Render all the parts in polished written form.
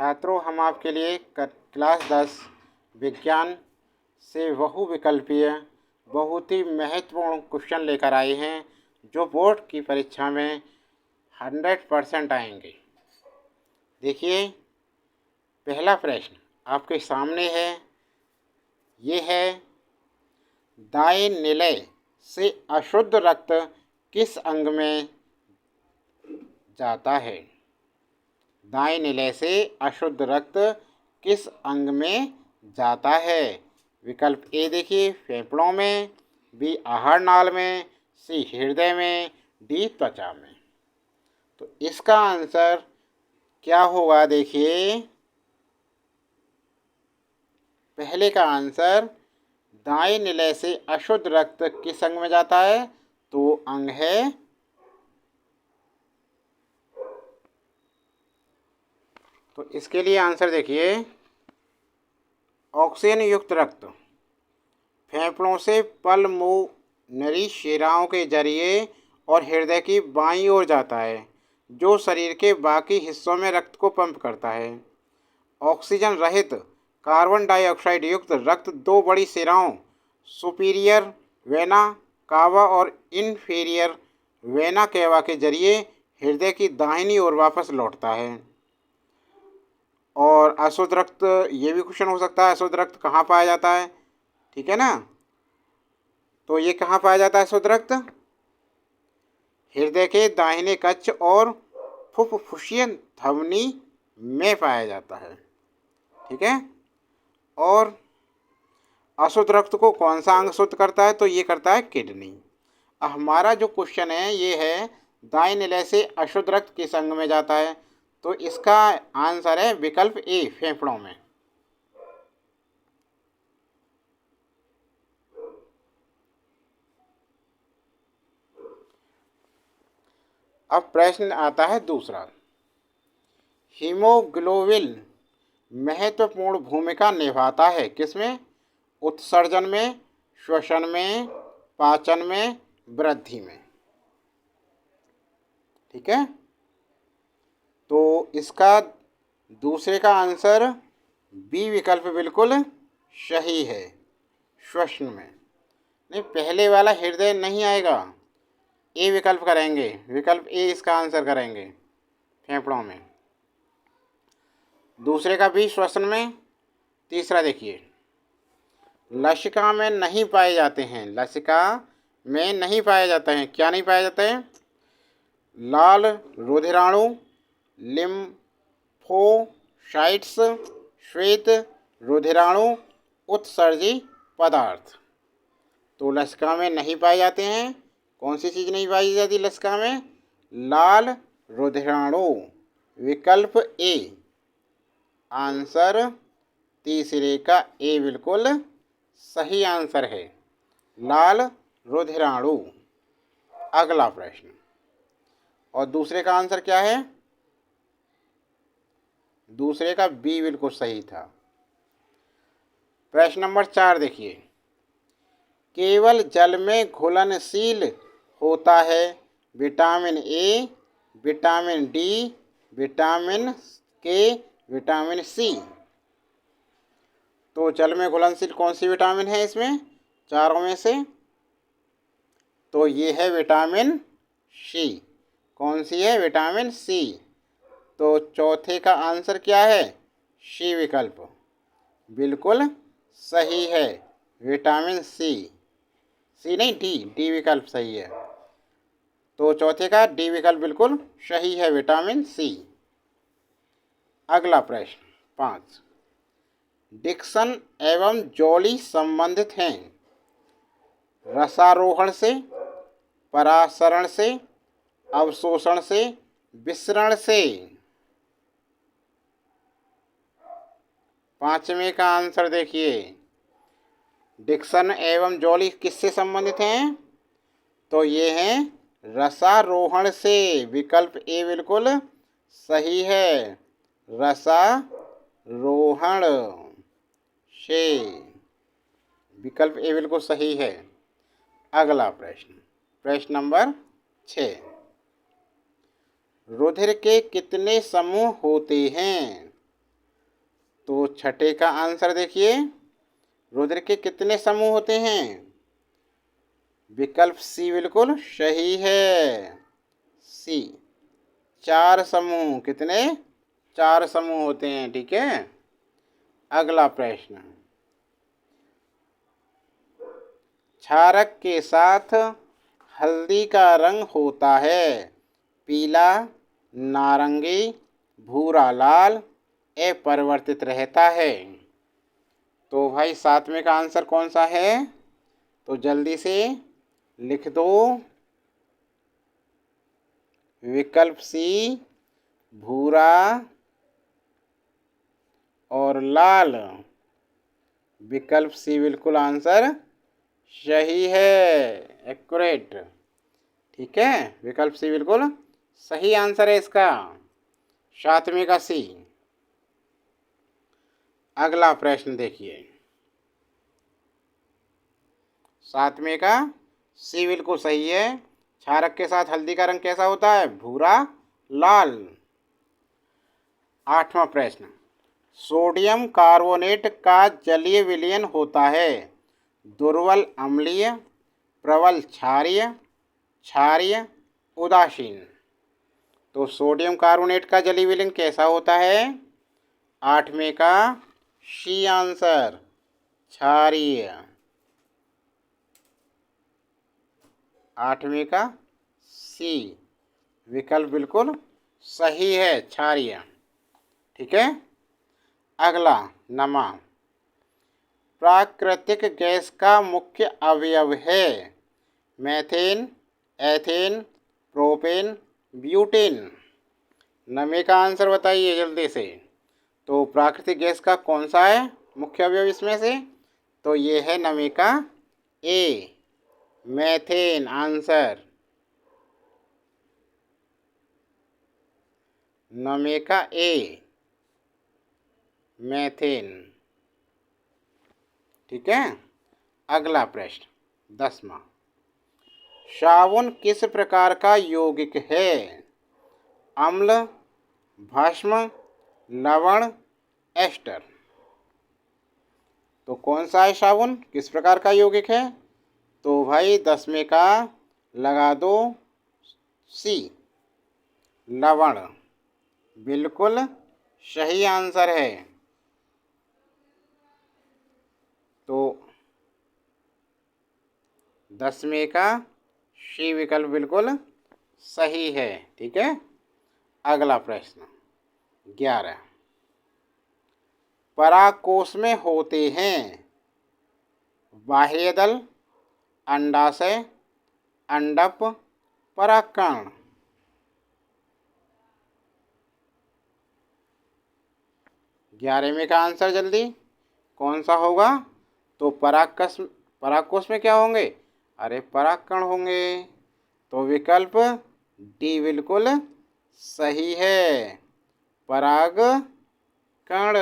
छात्रों, हम आपके लिए क्लास 10 विज्ञान से बहुविकल्पीय बहुत ही महत्वपूर्ण क्वेश्चन लेकर आए हैं जो बोर्ड की परीक्षा में 100% आएंगे। देखिए, पहला प्रश्न आपके सामने है। ये है, दाएं निलय से अशुद्ध रक्त किस अंग में जाता है? दाएं निलय से अशुद्ध रक्त किस अंग में जाता है? विकल्प ए देखिए, फेफड़ों में, बी आहार नाल में, सी हृदय में, डी त्वचा में। तो इसका आंसर क्या होगा? देखिए, पहले का आंसर दाएं निलय से अशुद्ध रक्त किस अंग में जाता है? तो अंग है, तो इसके लिए आंसर देखिए, ऑक्सीजन युक्त रक्त फेफड़ों से पल्मोनरी शिराओं के जरिए और हृदय की बाईं ओर जाता है, जो शरीर के बाकी हिस्सों में रक्त को पंप करता है। ऑक्सीजन रहित कार्बन डाइऑक्साइड युक्त रक्त दो बड़ी शिराओं सुपीरियर वेना कावा और इन्फीरियर वेना केवा के जरिए हृदय की दाहिनी ओर वापस लौटता है। और अशुद्ध रक्त, ये भी क्वेश्चन हो सकता है, अशुद्ध रक्त कहाँ पाया जाता है? ठीक है ना? तो ये कहाँ पाया जाता है अशुद्ध रक्त? हृदय के दाहिने कक्ष और फुफ्फुसीय ध्वनि में पाया जाता है। ठीक है। और अशुद्ध रक्त को कौन सा अंग शुद्ध करता है? तो ये करता है किडनी। हमारा जो क्वेश्चन है ये है, दाएं निलय से अशुद्ध रक्त किस अंग में जाता है? तो इसका आंसर है विकल्प ए, फेफड़ों में। अब प्रश्न आता है दूसरा। हीमोग्लोबिन महत्वपूर्ण भूमिका निभाता है किसमें? उत्सर्जन में, श्वसन में, पाचन में, वृद्धि में। ठीक है। तो इसका दूसरे का आंसर बी विकल्प बिल्कुल सही है, श्वसन में। नहीं, पहले वाला हृदय नहीं आएगा, ए विकल्प करेंगे, विकल्प ए इसका आंसर करेंगे, फेफड़ों में। दूसरे का भी श्वसन में। तीसरा देखिए, लसिका में नहीं पाए जाते हैं, लसिका में नहीं पाए जाते हैं। क्या नहीं पाए जाते हैं? लाल रुधिराणु, लिम्फोसाइट्स, श्वेत रुधिराणु, उत्सर्जी पदार्थ। तो लसिका में नहीं पाए जाते हैं। कौन सी चीज़ नहीं पाई जाती लसिका में? लाल रुधिराणु, विकल्प ए। आंसर तीसरे का ए बिल्कुल सही आंसर है, लाल रुधिराणु। अगला प्रश्न, और दूसरे का आंसर क्या है? दूसरे का बी बिल्कुल सही था। प्रश्न नंबर 4 देखिए, केवल जल में घुलनशील होता है vitamin A, vitamin D, vitamin के, विटामिन सी। तो जल में घुलनशील कौन सी विटामिन है इसमें चारों में से? तो ये है विटामिन सी। कौन सी है? Vitamin C. तो चौथे का आंसर क्या है? सी विकल्प बिल्कुल सही है, विटामिन सी। सी नहीं, डी, डी विकल्प सही है। तो चौथे का डी विकल्प बिल्कुल सही है, विटामिन सी। अगला प्रश्न 5, डिक्सन एवं जॉली संबंधित हैं रसारोहण से, परासरण से, अवशोषण से, विसरण से। पांचवें का आंसर देखिए, डिक्सन एवं जॉली किससे संबंधित हैं? तो ये हैं रसारोहण से, विकल्प ए बिल्कुल सही है, रसारोहण से, विकल्प ए बिल्कुल सही है। अगला प्रश्न, प्रश्न नंबर 6, रुधिर के कितने समूह होते हैं? तो छठे का आंसर देखिए, रुद्र के कितने समूह होते हैं? विकल्प सी बिल्कुल सही है। सी 4 समूह। कितने? 4 समूह होते हैं। ठीक है। अगला प्रश्न, क्षारक के साथ हल्दी का रंग होता है पीला, नारंगी, भूरा लाल, अपरिवर्तित रहता है। तो भाई 7वें का आंसर कौन सा है? तो जल्दी से लिख दो। विकल्प सी भूरा और लाल। विकल्प सी बिल्कुल आंसर सही है, एक्यूरेट। ठीक है, विकल्प सी बिल्कुल सही आंसर है इसका, 7वें का सी। अगला प्रश्न देखिए, 7वें का सी बिल्कुल सही है। क्षारक के साथ हल्दी का रंग कैसा होता है? भूरा लाल। 8वां प्रश्न, सोडियम कार्बोनेट का जलीय विलयन होता है दुर्बल अम्लीय, प्रबल क्षारीय, क्षारीय, उदासीन। तो सोडियम कार्बोनेट का जलीय विलयन कैसा होता है? 8वें का सी आंसर, क्षारीय। 8वें का सी विकल्प बिल्कुल सही है, क्षारीय। ठीक है। अगला, नमा, प्राकृतिक गैस का मुख्य अवयव है मेथेन, एथेन, प्रोपेन, ब्यूटेन। नमे का आंसर बताइए जल्दी से। तो प्राकृतिक गैस का कौन सा है मुख्य अवयव इसमें से? तो ये है नमे का ए, मेथेन आंसर। नमे का ए, मेथेन। ठीक है। अगला प्रश्न, 10वां, साबुन किस प्रकार का यौगिक है? अम्ल, भस्म, लवण, एस्टर। तो कौन सा है साबुन, किस प्रकार का यौगिक है? तो भाई 10वें का लगा दो सी, लवण। बिल्कुल सही आंसर है। तो 10वें का सी विकल्प बिल्कुल सही है। ठीक है। अगला प्रश्न, 11, परागकोश में होते हैं बाह्यदल, अंडाशय, अंडप, परागकण। 11वें का आंसर जल्दी कौन सा होगा? तो परागकोश में क्या होंगे? अरे परागकण होंगे। तो विकल्प डी बिल्कुल सही है, परागकण।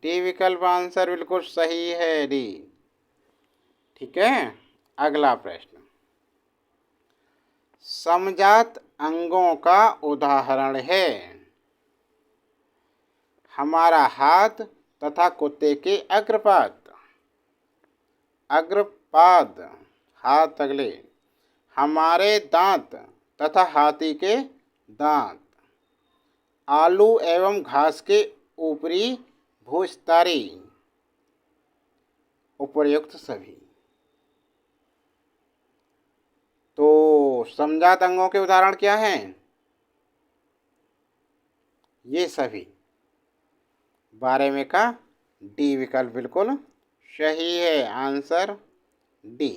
डी विकल्प आंसर बिल्कुल सही है, डी। ठीक है। अगला प्रश्न, समजात अंगों का उदाहरण है हमारा हाथ तथा कुत्ते के अग्रपाद। अग्रपाद हाथ अगले, हमारे दांत तथा हाथी के दांत, आलू एवं घास के ऊपरी भूस्तरी, उपर्युक्त सभी। तो समजात अंगों के उदाहरण क्या हैं? ये सभी। 12वें का डी विकल्प बिल्कुल सही है, आंसर डी।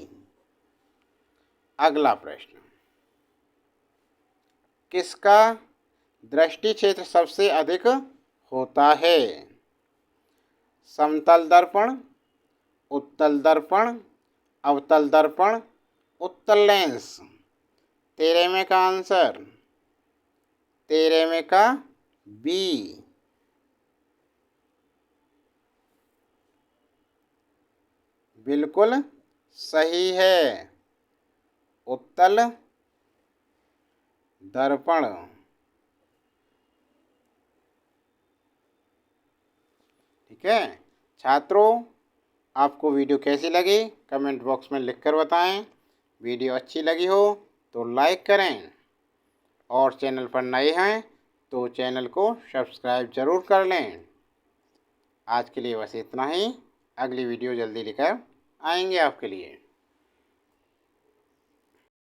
अगला प्रश्न, किसका दृष्टि क्षेत्र सबसे अधिक होता है? समतल दर्पण, उत्तल दर्पण, अवतल दर्पण, उत्तल लेंस। 13वें का आंसर, 13वें का बी, बिल्कुल सही है, उत्तल दर्पण। ठीक है छात्रों, आपको वीडियो कैसी लगी कमेंट बॉक्स में लिखकर बताएं। वीडियो अच्छी लगी हो तो लाइक करें और चैनल पर नए हैं तो चैनल को सब्सक्राइब ज़रूर कर लें। आज के लिए बस इतना ही। अगली वीडियो जल्दी लेकर आएंगे आपके लिए।